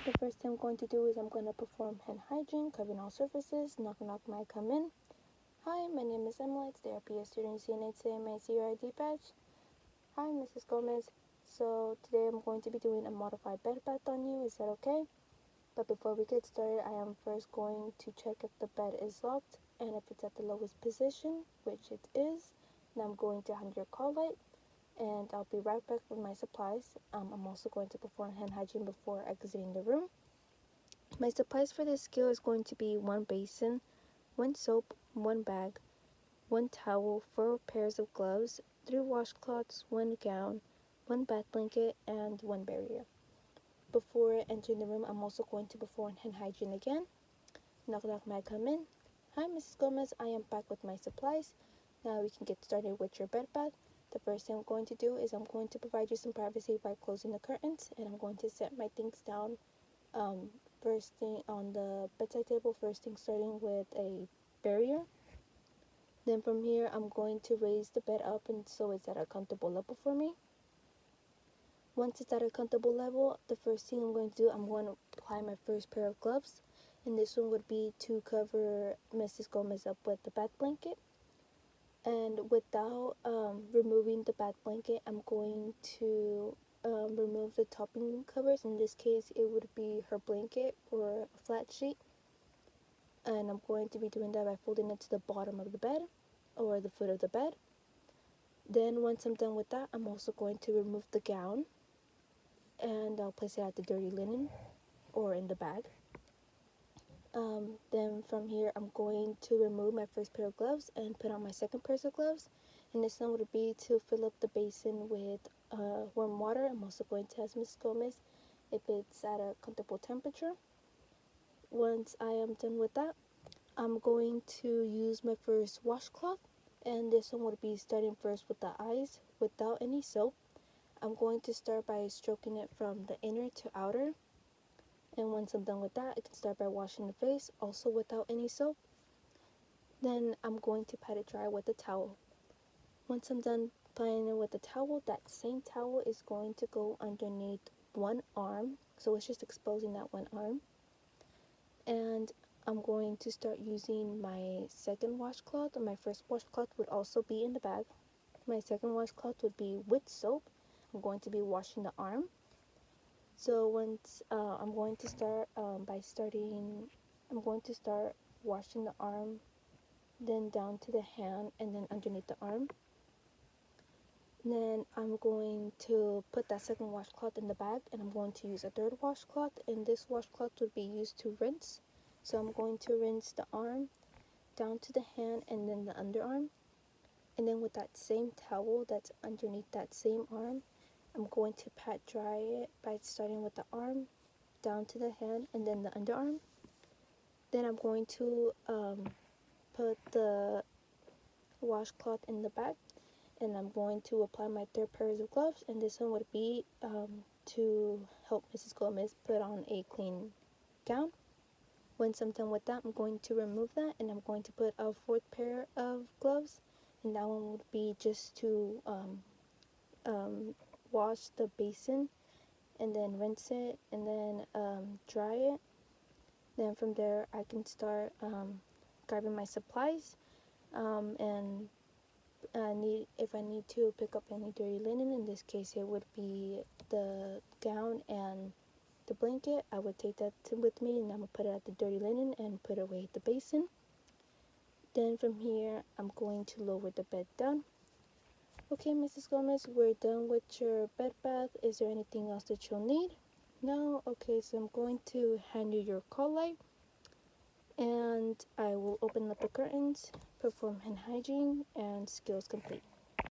The first thing I'm going to do is I'm going to perform hand hygiene, covering all surfaces. Knock knock, may I come in? Hi, my name is Emily. Today I'll be a student CNA. Today may I see your ID badge? Hi, Mrs. Gomez. So today I'm going to be doing a modified bed bath on you. Is that okay? But before we get started, I am first going to check if the bed is locked and if it's at the lowest position, which it is. Now I'm going to hand your call light, and I'll be right back with my supplies. I'm also going to perform hand hygiene before exiting the room. My supplies for this skill is going to be 1 basin, 1 soap, 1 bag, 1 towel, 4 pairs of gloves, 3 washcloths, 1 gown, 1 bath blanket, and 1 barrier. Before entering the room, I'm also going to perform hand hygiene again. Knock knock, may I come in? Hi, Mrs. Gomez. I am back with my supplies. Now we can get started with your bed bath. The first thing I'm going to do is I'm going to provide you some privacy by closing the curtains, and I'm going to set my things down. First thing on the bedside table, first thing starting with a barrier. Then from here, I'm going to raise the bed up and so it's at a comfortable level for me. Once it's at a comfortable level, the first thing I'm going to do, I'm going to apply my first pair of gloves. And this one would be to cover Mrs. Gomez up with the bath blanket. And without removing the bath blanket, I'm going to remove the topping covers. In this case, it would be her blanket or a flat sheet. And I'm going to be doing that by folding it to the bottom of the bed or the foot of the bed. Then once I'm done with that, I'm also going to remove the gown and I'll place it at the dirty linen or in the bag. Then from here, I'm going to remove my first pair of gloves and put on my second pair of gloves. And this one would be to fill up the basin with warm water. I'm also going to ask Ms. Gomez if it's at a comfortable temperature. Once I am done with that, I'm going to use my first washcloth. And this one would be starting first with the eyes without any soap. I'm going to start by stroking it from the inner to outer. And once I'm done with that, I can start by washing the face, also without any soap. Then I'm going to pat it dry with a towel. Once I'm done patting it with the towel, that same towel is going to go underneath one arm. So it's just exposing that one arm. And I'm going to start using my second washcloth. My first washcloth would also be in the bag. My second washcloth would be with soap. I'm going to be washing the arm. So once I'm going to start I'm going to start washing the arm, then down to the hand, and then underneath the arm. And then I'm going to put that second washcloth in the bag, and I'm going to use a third washcloth, and this washcloth would be used to rinse. So I'm going to rinse the arm, down to the hand, and then the underarm. And then with that same towel that's underneath that same arm, I'm going to pat dry it by starting with the arm, down to the hand, and then the underarm. Then I'm going to put the washcloth in the bag, and I'm going to apply my third pair of gloves, and this one would be to help Mrs. Gomez put on a clean gown. Once I'm done with that, I'm going to remove that, and I'm going to put a fourth pair of gloves, and that one would be just to wash the basin and then rinse it and then dry it. Then from there I can start grabbing my supplies, and if I need to pick up any dirty linen. In this case it would be the gown and the blanket. I would take that with me, and I'm gonna put it at the dirty linen and put it away at the basin. Then from here I'm going to lower the bed down. Okay, Mrs. Gomez, we're done with your bed bath. Is there anything else that you'll need? No? Okay, so I'm going to hand you your call light, and I will open up the curtains, perform hand hygiene, and skills complete.